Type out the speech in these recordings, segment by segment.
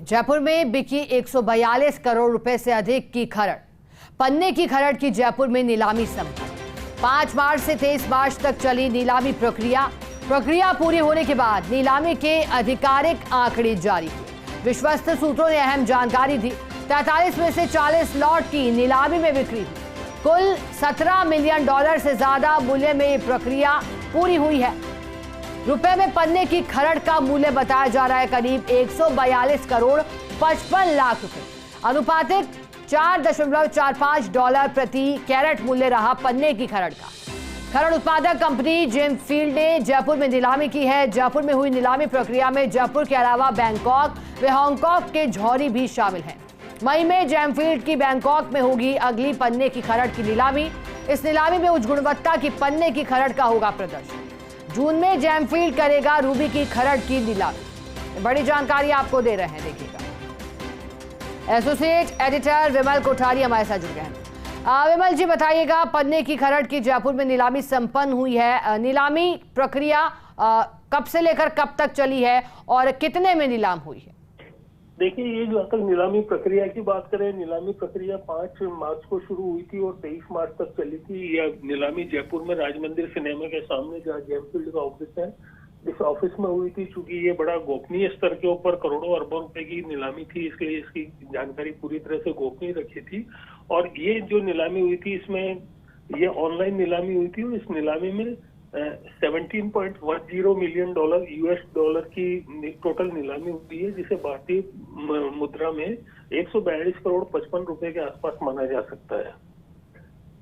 जयपुर में बिकी 142 करोड़ रुपए से अधिक की खरड़। पन्ने की खरड़ की जयपुर में नीलामी संपन्न। 5 मार्च से 23 मार्च तक चली नीलामी प्रक्रिया पूरी होने के बाद नीलामी के आधिकारिक आंकड़े जारी हुए। विश्वस्त सूत्रों ने अहम जानकारी दी। 43 में से 40 लॉट की नीलामी में बिक्री हुई। कुल $17 मिलियन से ज्यादा मूल्य में ये प्रक्रिया पूरी हुई है। रुपए में पन्ने की खरड़ का मूल्य बताया जा रहा है करीब 142 करोड़ 55 लाख रुपए। अनुपातिक $4.45 प्रति कैरेट मूल्य रहा पन्ने की खरड़ का। खरड़ उत्पादक कंपनी जेमफील्ड ने जयपुर में नीलामी की है। जयपुर में हुई नीलामी प्रक्रिया में जयपुर के अलावा बैंकॉक व हांगकांग के जौहरी भी शामिल हैं। मई में जेमफील्ड की बैंकॉक में होगी अगली पन्ने की खरड़ की नीलामी। इस नीलामी में उच्च गुणवत्ता की पन्ने की खरड़ का होगा प्रदर्शन। जून में जेमफील्ड करेगा रूबी की खरड़ की नीलामी। बड़ी जानकारी आपको दे रहे हैं, देखिएगा। एसोसिएट एडिटर विमल कोठारी हमारे साथ जुड़ गए हैं। विमल जी बताइएगा, पन्ने की खरड़ की जयपुर में नीलामी संपन्न हुई है। नीलामी प्रक्रिया कब से लेकर कब तक चली है और कितने में नीलाम हुई है? देखिए, ये जो असल नीलामी प्रक्रिया की बात करें, नीलामी प्रक्रिया 5 मार्च को शुरू हुई थी और 23 मार्च तक चली थी। यह नीलामी जयपुर में राजमंदिर सिनेमा के सामने जहाँ जेमफील्ड का ऑफिस है, इस ऑफिस में हुई थी। चूंकि ये बड़ा गोपनीय स्तर के ऊपर करोड़ों अरबों रुपए की नीलामी थी, इसलिए इसकी जानकारी पूरी तरह से गोपनीय रखी थी। और ये जो नीलामी हुई थी, इसमें ये ऑनलाइन नीलामी हुई थी और इस नीलामी में $17.10 मिलियन US की टोटल नीलामी हुई है, जिसे भारतीय मुद्रा में 142 करोड़ 55 रुपए के आसपास माना जा सकता है।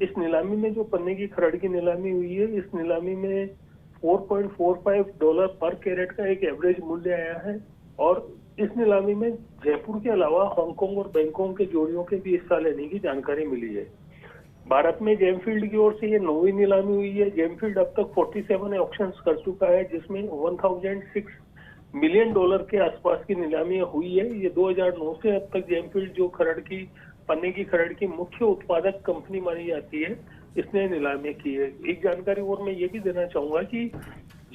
इस नीलामी में जो पन्ने की खरड़ की नीलामी हुई है, इस नीलामी में $4.45 पर कैरेट का एक एवरेज मूल्य आया है। और इस नीलामी में जयपुर के अलावा हांगकांग और बैंकॉक के जोड़ियों के भी हिस्सा लेने की जानकारी मिली है। भारत में जेमफील्ड की ओर से ये 9वीं नीलामी हुई है। जेमफील्ड अब तक 47 ऑक्शंस कर चुका है, जिसमें $1006 मिलियन के आसपास की नीलामी हुई है। ये 2009 से अब तक जेमफील्ड जो खरड़ की पन्ने की खरड़ की मुख्य उत्पादक कंपनी मानी जाती है, इसने नीलामी की है। एक जानकारी और मैं ये भी देना चाहूंगा कि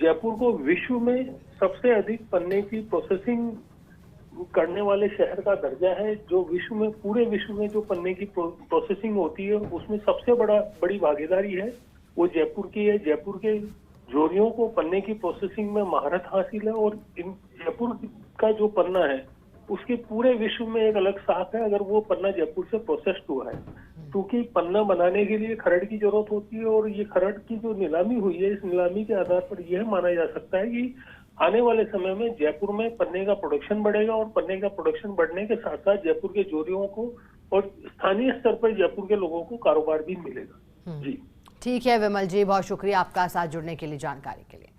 जयपुर को विश्व में सबसे अधिक पन्ने की प्रोसेसिंग करने वाले शहर का दर्जा है। जो विश्व में, पूरे विश्व में जो पन्ने की प्रोसेसिंग होती है, उसमें सबसे बड़ी भागीदारी है वो जयपुर की है। जयपुर के जोरियों को पन्ने की प्रोसेसिंग में महारत हासिल है और इन जयपुर का जो पन्ना है उसके पूरे विश्व में एक अलग साख है अगर वो पन्ना जयपुर से प्रोसेस्ड हुआ है। क्योंकि पन्ना बनाने के लिए खरड़ की जरूरत होती है और ये खरड़ की जो नीलामी हुई है, इस नीलामी के आधार पर यह माना जा सकता है कि आने वाले समय में जयपुर में पन्ने का प्रोडक्शन बढ़ेगा और पन्ने का प्रोडक्शन बढ़ने के साथ साथ जयपुर के जोरियों को और स्थानीय स्तर पर जयपुर के लोगों को कारोबार भी मिलेगा। जी ठीक है विमल जी, बहुत शुक्रिया आपका साथ जुड़ने के लिए, जानकारी के लिए।